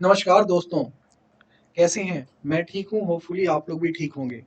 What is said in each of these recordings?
नमस्कार दोस्तों, कैसे हैं? मैं ठीक हूँ, होपफुली आप लोग भी ठीक होंगे।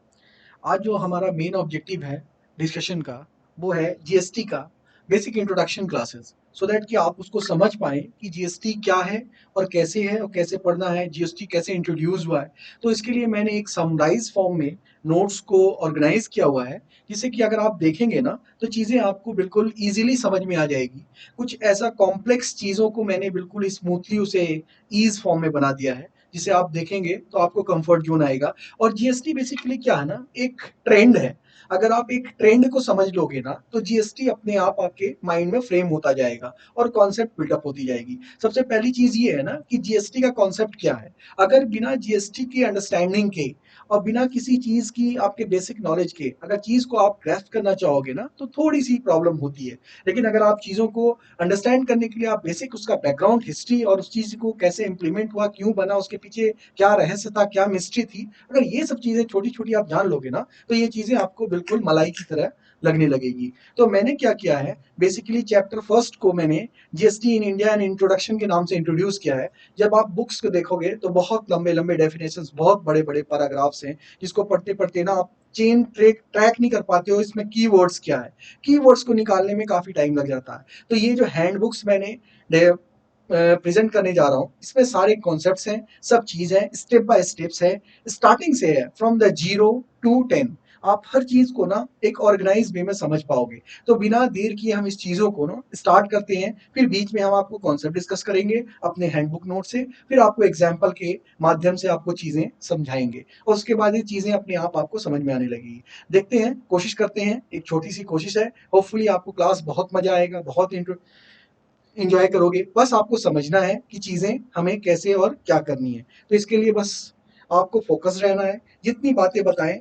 आज जो हमारा मेन ऑब्जेक्टिव है डिस्कशन का, वो है जीएसटी का basic introduction classes, so that कि आप उसको समझ पाएँ कि जीएसटी क्या है और कैसे पढ़ना है, जीएसटी कैसे इंट्रोड्यूस हुआ है। तो इसके लिए मैंने एक समराइज़ फॉर्म में नोट्स को ऑर्गेनाइज़ किया हुआ है, जिससे कि अगर आप देखेंगे ना, तो चीज़ें आपको बिल्कुल ईज़िली समझ में आ जाएगी। कुछ ऐसा कॉम्प्लेक्स चीज़ों को मैंने बिल्कुल स्मूथली उसे ईज़ फॉर्म में बना दिया है, जिसे आप देखेंगे तो आपको कम्फर्ट ज़ोन आएगा। और जीएसटी बेसिकली क्या है ना, एक ट्रेंड है। अगर आप एक ट्रेंड को समझ लोगे ना, तो जीएसटी अपने आप आपके माइंड में फ्रेम होता जाएगा और कॉन्सेप्ट बिल्डअप होती जाएगी। सबसे पहली चीज़ ये है ना कि जीएसटी का कॉन्सेप्ट क्या है? अगर बिना जीएसटी की अंडरस्टैंडिंग के और बिना किसी चीज़ की आपके बेसिक नॉलेज के अगर चीज़ को आप ग्रैस्प करना चाहोगे ना, तो थोड़ी-सी प्रॉब्लम होती है। लेकिन अगर आप चीज़ों को अंडरस्टैंड करने के लिए आप बेसिक उसका बैकग्राउंड, हिस्ट्री और उस चीज़ को कैसे इम्प्लीमेंट हुआ, क्यों बना, उसके पीछे क्या रहस्य था, क्या मिस्ट्री थी, अगर ये सब चीज़ें छोटी-छोटी आप जान लोगे ना, तो ये चीज़ें आपको बिल्कुल मलाई की तरह लगने लगेगी। तो मैंने क्या किया है, बेसिकली चैप्टर फर्स्ट को मैंने GST in India and introduction के नाम से इंट्रोड्यूस किया है। जब आप बुक्स को देखोगे तो बहुत लंबे-लंबे डेफिनेशंस, बहुत बड़े-बड़े पैराग्राफ्स हैं, जिसको पढ़ते-पढ़ते ना आप चेन ट्रैक नहीं कर पाते हो, इसमें कीवर्ड्स क्या है। कीवर्ड्स को निकालने में काफ़ी टाइम लग जाता है। तो ये जो हैंडबुक्स मैंने प्रेजेंट करने जा रहा हूँ, इसमें सारे कॉन्सेप्ट्स हैं, सब चीज़ है, स्टेप बाय स्टेप्स है, स्टार्टिंग से है, फ्रॉम द जीरो टू 10। आप हर चीज़ को ना एक ऑर्गेनाइज वे में समझ पाओगे। तो बिना देर किए हम इस चीज़ों को ना स्टार्ट करते हैं, फिर बीच में हम आपको कॉन्सेप्ट डिस्कस करेंगे अपने हैंडबुक नोट से, फिर आपको एग्जाम्पल के माध्यम से आपको चीज़ें समझाएंगे और उसके बाद ये चीज़ें अपने आप आपको समझ में आने लगेगी। देखते हैं, कोशिश करते हैं, एक छोटी सी कोशिश है, होपफुली आपको क्लास बहुत मजा आएगा, बहुत एंजॉय करोगे। बस आपको समझना है कि चीज़ें हमें कैसे और क्या करनी है। तो इसके लिए बस आपको फोकस रहना है, जितनी बातें बताएं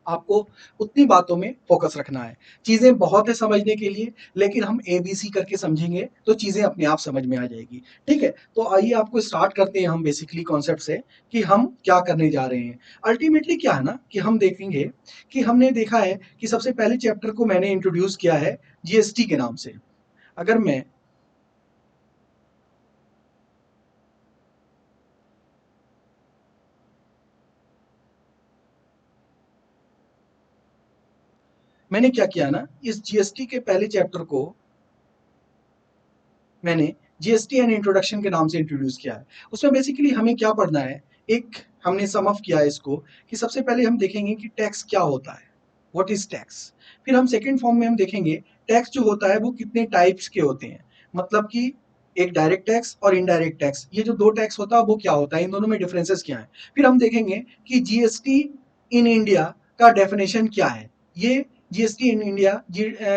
आपको उतनी बातों में फोकस रखना है। चीज़ें बहुत है समझने के लिए, लेकिन हम एबीसी करके समझेंगे तो चीज़ें अपने आप समझ में आ जाएगी। ठीक है, तो आइए आपको स्टार्ट करते हैं हम बेसिकली कॉन्सेप्ट से कि हम क्या करने जा रहे हैं। अल्टीमेटली क्या है ना कि हम देखेंगे कि हमने देखा है कि सबसे पहले चैप्टर को मैंने इंट्रोड्यूस किया है जीएसटी के नाम से। अगर मैंने क्या किया ना, इस जीएसटी के पहले चैप्टर को मैंने जीएसटी एंड इंट्रोडक्शन के नाम से इंट्रोड्यूस किया है। उसमें बेसिकली हमें क्या पढ़ना है, एक हमने सम अप किया है इसको कि सबसे पहले हम देखेंगे कि टैक्स क्या होता है, व्हाट इज टैक्स। फिर हम सेकंड फॉर्म में हम देखेंगे टैक्स जो होता है वो कितने टाइप्स के होते हैं, मतलब कि एक डायरेक्ट टैक्स और इनडायरेक्ट टैक्स, ये जो दो टैक्स होता है वो क्या होता है, इन दोनों में डिफरेंसेस क्या है। फिर हम देखेंगे कि जीएसटी इन इंडिया का डेफिनेशन क्या है, ये GST in India,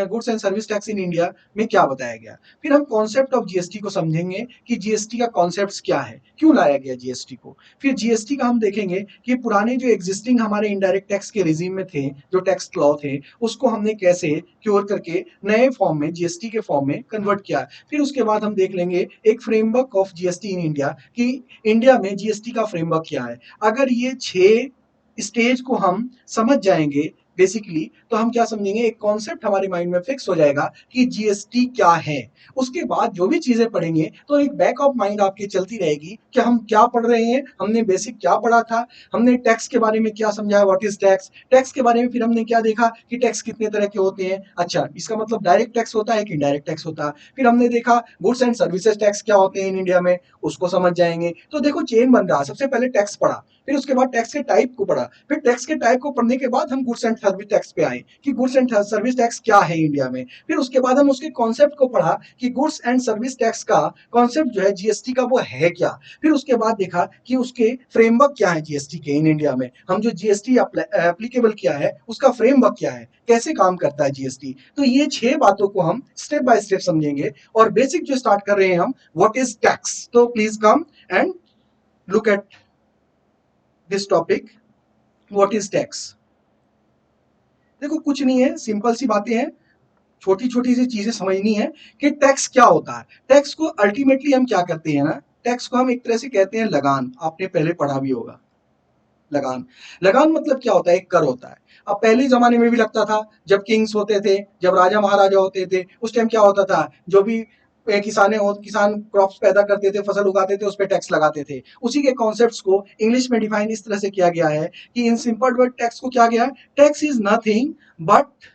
goods and service tax in India में क्या बताया गया। फिर हम कॉन्सेप्ट ऑफ जीएसटी को समझेंगे कि जीएसटी का कॉन्सेप्ट क्या है, क्यों लाया गया जीएसटी को। फिर जीएसटी का हम देखेंगे कि पुराने जो एग्जिस्टिंग हमारे इनडायरेक्ट टैक्स के रिजीम में थे, जो टैक्स लॉ थे, उसको हमने कैसे क्योर करके नए फॉर्म में, जीएसटी के फॉर्म में कन्वर्ट किया। फिर उसके बाद हम देख लेंगे एक framework of GST in India कि इंडिया में जीएसटी का फ्रेमवर्क क्या है। अगर ये 6 स्टेज को हम समझ जाएंगे बेसिकली, तो हम क्या समझेंगे, एक कॉन्सेप्ट हमारे माइंड में फिक्स हो जाएगा कि जीएसटी क्या है। उसके बाद जो भी चीजें पढ़ेंगे तो एक बैक ऑफ माइंड आपकी चलती रहेगी कि हम क्या पढ़ रहे हैं, हमने बेसिक क्या पढ़ा था, हमने टैक्स के बारे में क्या समझा, व्हाट इज टैक्स, टैक्स के बारे में फिर हमने क्या देखा कि टैक्स कितने तरह के होते हैं, अच्छा इसका मतलब डायरेक्ट टैक्स होता है कि इनडायरेक्ट टैक्स होता है। फिर हमने देखा गुड्स एंड सर्विसेज टैक्स क्या होते हैं इन इंडिया में, उसको समझ जाएंगे। तो देखो चेन बन रहा है, सबसे पहले टैक्स पढ़ा, फिर उसके बाद टैक्स के टाइप को पढ़ा, फिर टैक्स के टाइप को पढ़ने के बाद हम गुड्स एंड सर्विस टैक्स पे आए कि गुड्स एंड सर्विस टैक्स क्या है इंडिया में। फिर उसके बाद हम उसके कॉन्सेप्ट को पढ़ा कि गुड्स एंड सर्विस टैक्स का कॉन्सेप्ट जो है जीएसटी का वो है क्या। फिर उसके बाद देखा कि उसके फ्रेमवर्क क्या है जीएसटी के इन इंडिया में, हम जो जीएसटी एप्लीकेबल किया है उसका फ्रेमवर्क क्या है, कैसे काम करता है जीएसटी। तो ये 6 बातों को हम स्टेप बाय स्टेप समझेंगे। और बेसिक जो स्टार्ट कर रहे हैं हम, व्हाट इज टैक्स। तो please come and look at this topic, what is tax. देखो कुछ नहीं है, सिंपल सी बातें हैं, छोटी छोटी सी चीजें समझनी है कि टैक्स क्या होता है। टैक्स को अल्टीमेटली हम क्या करते हैं ना, टैक्स को हम एक तरह से कहते हैं लगान, आपने पहले पढ़ा भी होगा। लगान, लगान मतलब क्या होता है, एक कर होता है। अब पहले जमाने में भी लगता था, जब किंग्स होते थे, जब राजा महाराजा होते थे, उस टाइम क्या होता था, जो भी किसान क्रॉप्स पैदा करते थे, फसल उगाते थे, उस पर टैक्स लगाते थे। उसी के कॉन्सेप्ट्स को इंग्लिश में डिफाइन इस तरह से किया गया है कि इन सिंपल वर्ड टैक्स को क्या गया, tax is nothing but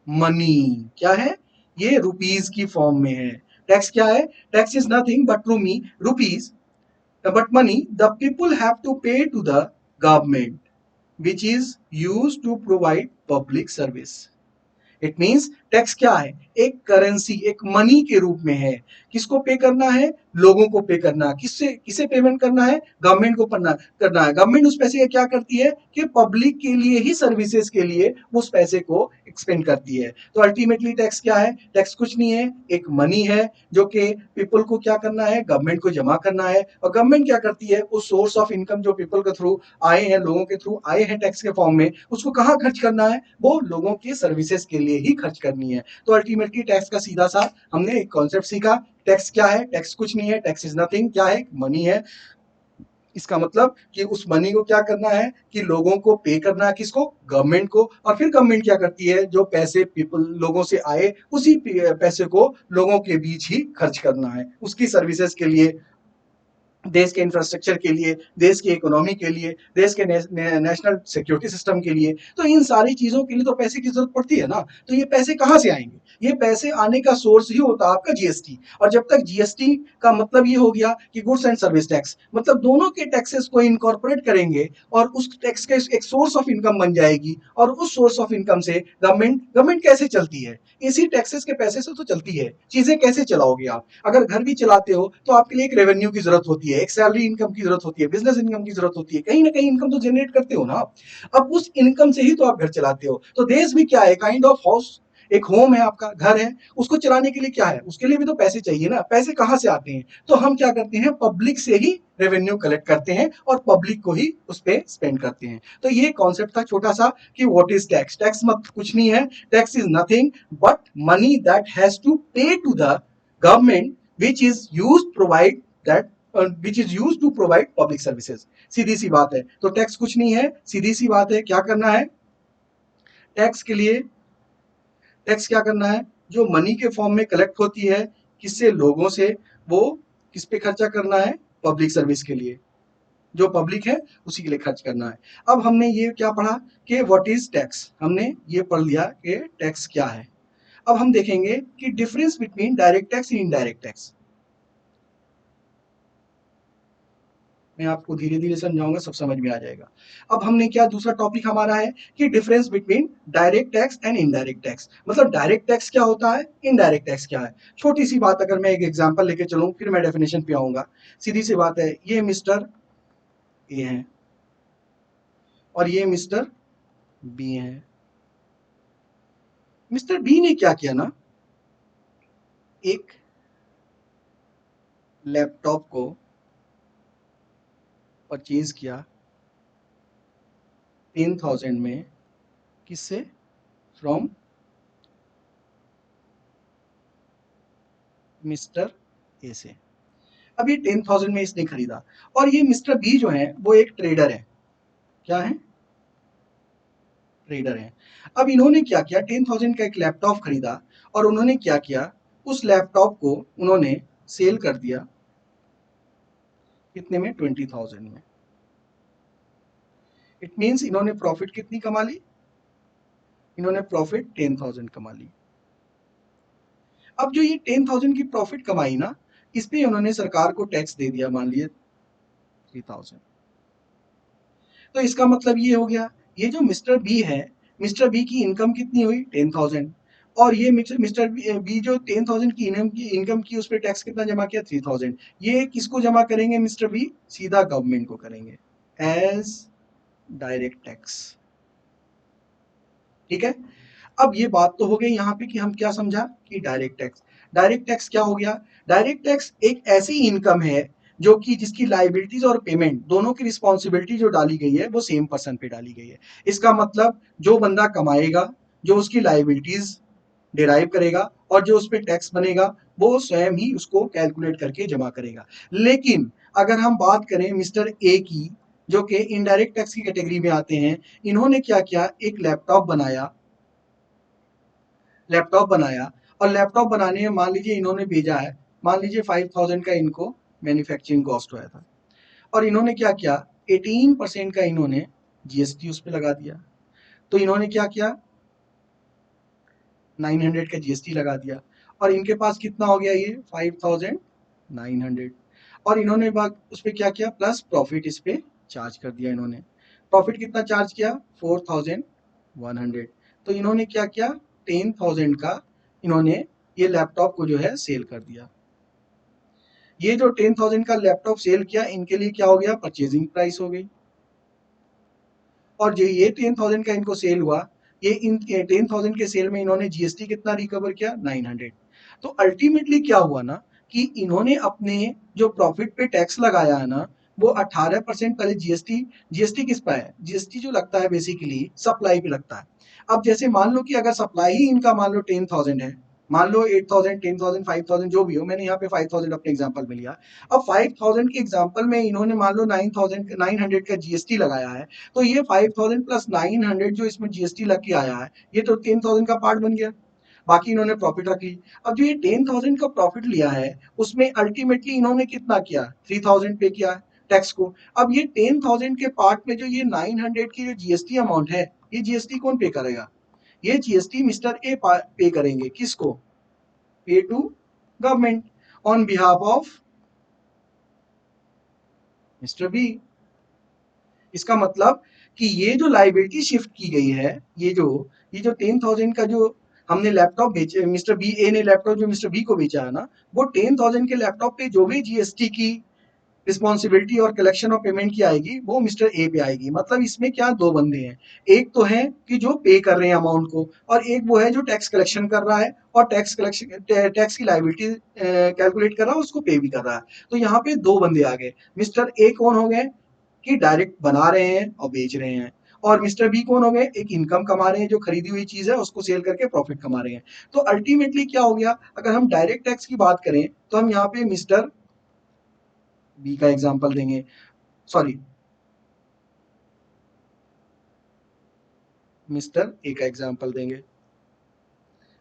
money. क्या है ये, रुपीज की फॉर्म में है। टैक्स क्या है, tax is nothing but rupees but money the people have to pay to the government which is used to provide public service। It means tax क्या है, एक करेंसी, एक मनी के रूप में है। किसको पे करना है, लोगों को पे करना है। किससे किसे पेमेंट करना है, गवर्नमेंट को करना है। गवर्नमेंट उस पैसे का क्या करती है कि पब्लिक के लिए ही, सर्विसेज के लिए उस पैसे को एक्सपेंड करती है। तो अल्टीमेटली टैक्स क्या है, टैक्स कुछ नहीं है, एक मनी है जो कि पीपल को क्या करना है, गवर्नमेंट को जमा करना है। और गवर्नमेंट क्या करती है, उस सोर्स ऑफ इनकम जो पीपल के थ्रू आए हैं, लोगों के थ्रू आए हैं टैक्स के फॉर्म में, उसको कहाँ खर्च करना है, वो लोगों के सर्विसेज के लिए ही खर्च करनी है। तो अल्टीमेटली टैक्स का सीधा सा हमने एक कॉन्सेप्ट सीखा। टैक्स क्या है, टैक्स कुछ नहीं है, टैक्स इज नथिंग, क्या है, मनी है। इसका मतलब कि उस मनी को क्या करना है कि लोगों को पे करना है, किसको, गवर्नमेंट को। और फिर गवर्नमेंट क्या करती है, जो पैसे पीपल लोगों से आए उसी पैसे को लोगों के बीच ही खर्च करना है, उसकी सर्विसेज के लिए, देश के इंफ्रास्ट्रक्चर के लिए, देश की इकोनॉमी के लिए, देश के नेशनल सिक्योरिटी सिस्टम के लिए। तो इन सारी चीजों के लिए तो पैसे की जरूरत पड़ती है ना। तो ये पैसे कहाँ से आएंगे, ये पैसे आने का सोर्स ही होता है आपका जीएसटी। और जब तक जीएसटी का मतलब ये हो गया कि गुड्स एंड सर्विस टैक्स, मतलब दोनों के टैक्सेस को इनकॉर्पोरेट करेंगे और उस टैक्स के एक सोर्स ऑफ इनकम बन जाएगी। और उस सोर्स ऑफ इनकम से गवर्नमेंट कैसे चलती है, इसी टैक्सेस के पैसे से तो चलती है। चीजें कैसे चलाओगे आप, अगर घर भी चलाते हो तो आपके लिए एक रेवेन्यू की जरूरत होती है, एक सैलरी इनकम की जरूरत होती है, बिजनेस इनकम की जरूरत होती है, कहीं ना कहीं इनकम तो जनरेट करते हो ना आप। अब उस इनकम से ही तो आप घर चलाते हो। तो देश भी क्या है, काइंड ऑफ हाउस, एक होम है, आपका घर है, उसको चलाने के लिए क्या है, उसके लिए भी तो पैसे चाहिए ना। पैसे कहां से आते हैं, तो हम क्या करते हैं, पब्लिक से ही रेवेन्यू कलेक्ट करते हैं और पब्लिक को ही उस पर स्पेंड करते हैं। तो ये कॉन्सेप्ट था छोटा सा कि व्हाट इज टैक्स। टैक्स मत कुछ नहीं है, tax is nothing but money that has to pay to the government which is used provide that which is used to provide public services। सीधी सी बात है। तो टैक्स कुछ नहीं है, सीधी सी बात है, क्या करना है टैक्स के लिए, टैक्स क्या करना है, जो मनी के फॉर्म में कलेक्ट होती है, किससे, लोगों से, वो किस पे खर्चा करना है, पब्लिक सर्विस के लिए, जो पब्लिक है उसी के लिए खर्च करना है। अब हमने ये क्या पढ़ा कि व्हाट इज टैक्स, हमने ये पढ़ लिया कि टैक्स क्या है। अब हम देखेंगे कि difference between direct tax and indirect tax. मैं आपको धीरे धीरे समझाऊंगा, सब समझ में आ जाएगा। अब हमने क्या, दूसरा टॉपिक हमारा है कि difference between direct tax and indirect tax. मतलब डायरेक्ट टैक्स क्या होता है, इनडायरेक्ट टैक्स क्या है। छोटी सी बात, अगर मैं एक एग्जांपल लेके चलूं फिर मैं डेफिनेशन पे आऊंगा। सीधी सी बात है, ये मिस्टर ए हैं और ये मिस्टर बी हैं। मिस्टर बी ने क्या किया ना, एक लैपटॉप को परचेज किया 10,000 में, किससे, फ्रॉम मिस्टर ए से। अब ये 10,000 में इसने खरीदा। और ये मिस्टर बी जो है वो एक ट्रेडर है, क्या है, ट्रेडर है। अब इन्होंने क्या किया, 10,000 का एक लैपटॉप खरीदा और उन्होंने क्या किया, उस लैपटॉप को उन्होंने सेल कर दिया कितने में, 20,000 में। इट मींस इन्होंने प्रॉफिट कितनी कमा ली, इन्होंने प्रॉफिट 10,000 कमा ली। अब जो ये 10,000 की प्रॉफिट कमाई ना, इस पे उन्होंने सरकार को टैक्स दे दिया, मान लिए 3,000। तो इसका मतलब ये हो गया, ये जो मिस्टर बी है, मिस्टर बी की इनकम कितनी हुई, 10,000। और ये मिस्टर बी जो 10,000 की इनकम की उस पर टैक्स कितना जमा किया, 3,000। ये किसको जमा करेंगे मिस्टर बी, सीधा गवर्नमेंट को करेंगे एज डायरेक्ट टैक्स। ठीक है। अब ये बात तो हो गई यहाँ पे कि हम क्या समझा कि डायरेक्ट टैक्स। डायरेक्ट टैक्स क्या हो गया, डायरेक्ट टैक्स एक ऐसी इनकम है जो कि जिसकी लाइबिलिटीज और पेमेंट दोनों की रिस्पॉन्सिबिलिटी जो डाली गई है वो सेम पर्सन पे डाली गई है। इसका मतलब जो बंदा कमाएगा, जो उसकी लाइबिलिटीज डिराइव करेगा और जो उस पर टैक्स बनेगा वो स्वयं ही उसको कैलकुलेट करके जमा करेगा। लेकिन अगर हम बात करें मिस्टर ए की, जो कि इनडायरेक्ट टैक्स की कैटेगरी में आते हैं, इन्होंने क्या किया, एक लैपटॉप बनाया और लैपटॉप बनाने में मान लीजिए इन्होंने भेजा है, मान लीजिए 5000 का इनको मैन्युफैक्चरिंग कॉस्ट हुआ था, और इन्होंने क्या किया, 18% का इन्होंने जीएसटी उस पर लगा दिया। तो इन्होंने क्या किया, 900 का जीएसटी लगा दिया, और इनके पास कितना हो गया, ये 5900, और इन्होंने उस पर क्या किया, प्लस प्रॉफिट इस पे चार्ज कर दिया। इन्होंने प्रॉफिट कितना चार्ज किया, 4100। तो इन्होंने क्या किया, 10,000 का इन्होंने ये लैपटॉप को जो है सेल कर दिया। ये जो 10,000 का लैपटॉप सेल किया, इनके लिए क्या हो गया, परचेजिंग प्राइस हो गई। और जो ये 10,000 का इनको सेल हुआ, ये इन 10,000 के सेल में इन्होंने जीएसटी कितना रिकवर किया, 900। तो अल्टीमेटली क्या हुआ ना, कि इन्होंने अपने जो प्रॉफिट पे टैक्स लगाया है ना, वो 18% पहले जीएसटी, जीएसटी किस पे है, जीएसटी जो लगता है बेसिकली सप्लाई पे लगता है। अब जैसे मान लो कि अगर सप्लाई ही इनका मान लो 10,000 है, मान लो 8,000, 10,000, 5,000 जो भी हो, मैंने यहाँ पे 5,000 अपने एग्जांपल में लिया। अब 5,000 के एग्जांपल में इन्होंने मान लो 9,900 का जीएसटी लगाया है, तो ये 5,000 प्लस 900 जो इसमें जीएसटी लग के आया है, ये तो 10,000 का पार्ट बन गया। बाकी इन्होंने प्रॉफिट रख ली। अब जो ये 10,000 का प्रॉफिट लिया है, उसमें अल्टीमेटली इन्होंने कितना किया, 3,000 पे किया टैक्स को। अब ये 10,000 के पार्ट में जो ये 900 की जो जीएसटी अमाउंट है, ये जीएसटी कौन पे करेगा, ये जीएसटी मिस्टर ए पे करेंगे। किसको, pay to government on behalf of mister B. इसका मतलब कि ये जो लाइबिलिटी शिफ्ट की गई है, ये जो 10,000 का जो हमने लैपटॉप बेचे, मिस्टर बी ए ने लैपटॉप जो मिस्टर बी को बेचा है ना, वो 10,000 के लैपटॉप पे जो भी जीएसटी की रिस्पॉन्सिबिलिटी और कलेक्शन और पेमेंट की आएगी, वो मिस्टर ए पे आएगी। मतलब इसमें क्या, दो बंदे हैं, एक तो है कि जो पे कर रहे हैं अमाउंट को, और एक वो है जो टैक्स कलेक्शन कर रहा है और टैक्स की लाइबिलिटी कैलकुलेट कर रहा है, उसको पे भी कर रहा है। तो यहाँ पे दो बंदे आ गए। मिस्टर ए कौन हो गए, कि डायरेक्ट बना रहे हैं और बेच रहे हैं, और मिस्टर बी कौन हो गए, एक इनकम कमा रहे हैं, जो खरीदी हुई चीज है उसको सेल करके प्रॉफिट कमा रहे हैं। तो अल्टीमेटली क्या हो गया, अगर हम डायरेक्ट टैक्स की बात करें, तो हम यहाँ पे मिस्टर बी का एग्जांपल देंगे, सॉरी मिस्टर ए का एग्जांपल देंगे,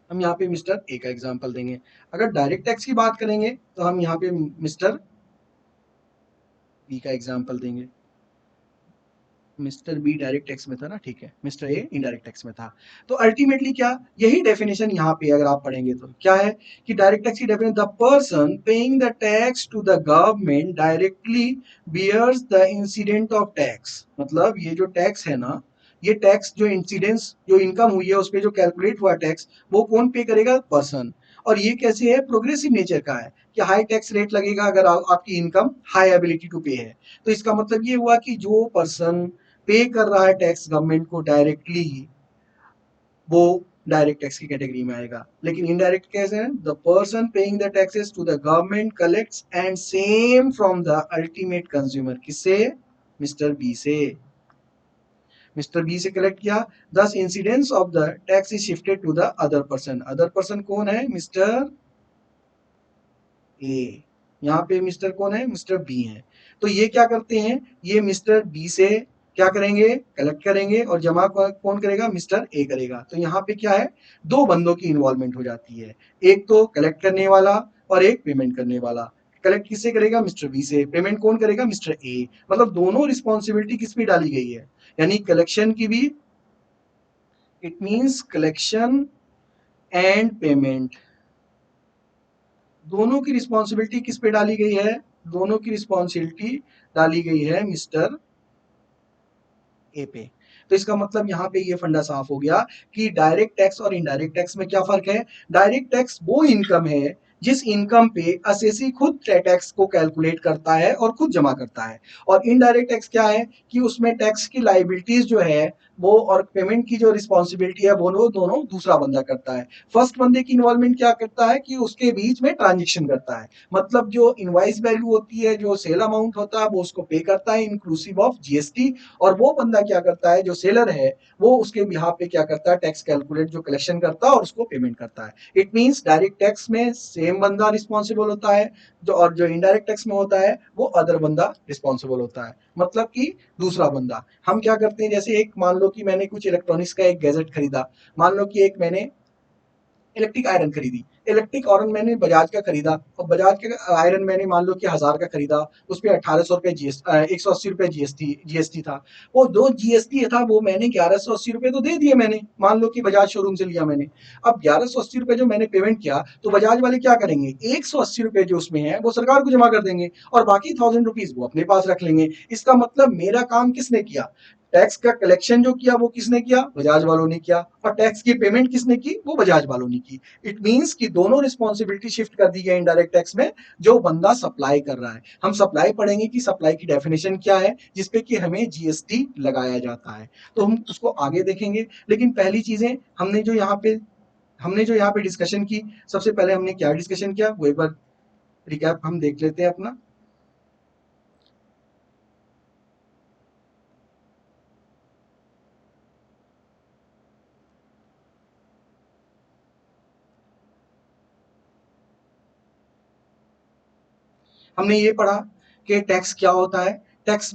हम यहाँ पे मिस्टर ए का एग्जांपल देंगे। अगर डायरेक्ट टैक्स की बात करेंगे, तो हम यहाँ पे मिस्टर बी का एग्जांपल देंगे। मिस्टर बी डायरेक्ट टैक्स में था ना, ठीक है, मिस्टर ए इनडायरेक्ट टैक्स में था। तो अल्टीमेटली क्या, यही डेफिनेशन यहाँ पे अगर आप पढ़ेंगे तो क्या है, कि डायरेक्ट टैक्स की definition, the person paying the tax to the government directly bears the incident of tax. मतलब ये जो टैक्स है ना, ये टैक्स जो इंसिडेंस जो इनकम हुई है उस पर जो कैलकुलेट हुआ टैक्स, वो कौन पे करेगा, पर्सन। और ये कैसे है, प्रोग्रेसिव नेचर का है, कि हाई टैक्स रेट लगेगा अगर आपकी इनकम हाई एबिलिटी टू पे है। तो इसका मतलब ये हुआ कि जो पर्सन पे कर रहा है टैक्स गवर्नमेंट को डायरेक्टली, वो डायरेक्ट टैक्स की कैटेगरी में आएगा। लेकिन इनडायरेक्ट कैसे है, the person paying the taxes to the government collects and same from the ultimate consumer. किससे, मिस्टर बी से, मिस्टर बी से कलेक्ट किया, thus incidence of the tax is shifted to the other person. Other person कौन है, mister A. यहाँ पे mister कौन है, मिस्टर बी है। तो ये क्या करते हैं, ये मिस्टर बी से क्या करेंगे, कलेक्ट करेंगे, और जमा कौन करेगा, मिस्टर ए करेगा। तो यहाँ पे क्या है, दो बंदों की इन्वॉल्वमेंट हो जाती है, एक तो कलेक्ट करने वाला और एक पेमेंट करने वाला। कलेक्ट किससे करेगा, मिस्टर बी से, पेमेंट कौन करेगा, मिस्टर ए। मतलब दोनों रिस्पॉन्सिबिलिटी किस पे डाली गई है, यानी कलेक्शन की भी, it means collection and payment, दोनों की रिस्पॉन्सिबिलिटी किस पे डाली गई है, दोनों की रिस्पॉन्सिबिलिटी डाली गई है मिस्टर ए पे। तो इसका मतलब यहाँ पे ये फंडा साफ हो गया कि डायरेक्ट टैक्स और इनडायरेक्ट टैक्स में क्या फर्क है। डायरेक्ट टैक्स वो इनकम है जिस इनकम पे असेसी खुद टैक्स को कैलकुलेट करता है और खुद जमा करता है, और इनडायरेक्ट टैक्स क्या है, कि उसमें टैक्स की लाइबिलिटीज जो है वो और पेमेंट की जो रिस्पॉन्सिबिलिटी है वो दोनों दूसरा बंदा करता है। फर्स्ट बंदे की इन्वॉल्वमेंट क्या करता है, कि उसके बीच में ट्रांजेक्शन करता है, मतलब जो इनवाइस वैल्यू होती है, जो सेल अमाउंट होता है, वो उसको पे करता है इंक्लूसिव ऑफ जीएसटी, और वो बंदा क्या करता है, जो सेलर है, वो उसके बिहाफ पे क्या करता है, टैक्स कैलकुलेट जो कलेक्शन करता है और उसको पेमेंट करता है। इट मींस डायरेक्ट टैक्स में सेम बंदा रिस्पॉन्सिबल होता है, जो इनडायरेक्ट टैक्स में होता है वो अदर बंदा रिस्पॉन्सिबल होता है, मतलब कि दूसरा बंदा। हम क्या करते हैं, जैसे एक मान लो कि मैंने कुछ इलेक्ट्रॉनिक्स का एक गैजेट खरीदा, मान लो कि एक मैंने इलेक्ट्रिक आयरन खरीदी, इलेक्ट्रिक आयरन मैंने बजाज का खरीदा और बजाज का आयरन मैंने मान लो कि 1000 का खरीदा, उस पर 1800 रुपये जीएसटी, 180 रुपये जीएसटी था। वो जो जीएसटी था वो मैंने 1180 रुपये तो दे दिए मैंने, मान लो कि बजाज शोरूम से लिया मैंने। अब 1180 रुपये जो मैंने पेमेंट किया तो बजाज वाले क्या करेंगे, 180 रुपये जो उसमें है वो सरकार को जमा कर देंगे और बाकी 1000 रुपीज वो अपने पास रख लेंगे। इसका मतलब मेरा काम किसने किया, टैक्स का कलेक्शन जो किया वो किसने किया, बजाज वालों ने किया, और टैक्स की पेमेंट किसने की, वो बजाज वालों ने की। इट मींस कि दोनों रिस्पॉन्सिबिलिटी शिफ्ट कर दी गई इनडायरेक्ट टैक्स में, जो बंदा सप्लाई कर रहा है। हम सप्लाई पढ़ेंगे कि सप्लाई की डेफिनेशन क्या है जिसपे कि हमें जीएसटी लगाया जाता है, तो हम उसको आगे देखेंगे। लेकिन पहली चीजें हमने जो यहाँ पे डिस्कशन की, सबसे पहले हमने क्या डिस्कशन किया वो एक बार रिकैप हम देख लेते हैं अपना। हमने ये पढ़ा कि टैक्स क्या होता है। टैक्स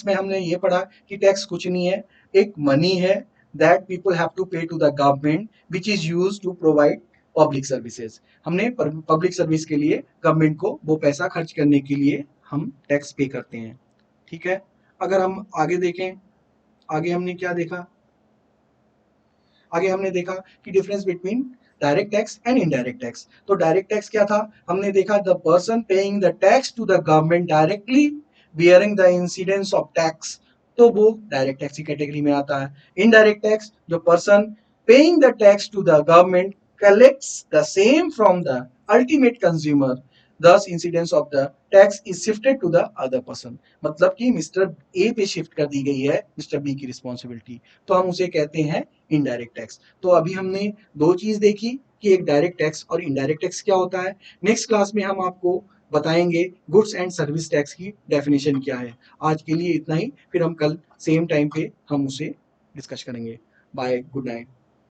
में हमने ये पढ़ा कि टैक्स कुछ नहीं है, एक मनी है that people have to pay to the government which is use to provide public services. हमने पब्लिक सर्विस के लिए गवर्नमेंट को वो पैसा खर्च करने के लिए हम टैक्स पे करते हैं। ठीक है, अगर हम आगे देखें, आगे हमने क्या देखा, आगे हमने देखा कि difference between direct tax and indirect tax. तो डायरेक्ट टैक्स क्या था, हमने देखा the person paying the tax to the government directly bearing the incidence of tax, तो वो डायरेक्ट टैक्स की कैटेगरी में आता है। इनडायरेक्ट टैक्स, जो person paying the tax to the government collects the same from the ultimate consumer, thus incidence of the tax is shifted to the other person। मतलब कि mister A पे shift कर दी गई है मिस्टर बी की responsibility, तो हम उसे कहते हैं इनडायरेक्ट टैक्स। तो अभी हमने दो चीज देखी कि एक डायरेक्ट टैक्स और इनडायरेक्ट टैक्स क्या होता है। नेक्स्ट क्लास में हम आपको बताएंगे गुड्स एंड सर्विस टैक्स की डेफिनेशन क्या है। आज के लिए इतना ही, फिर हम कल सेम टाइम पे हम उसे डिस्कस करेंगे। Bye, good night.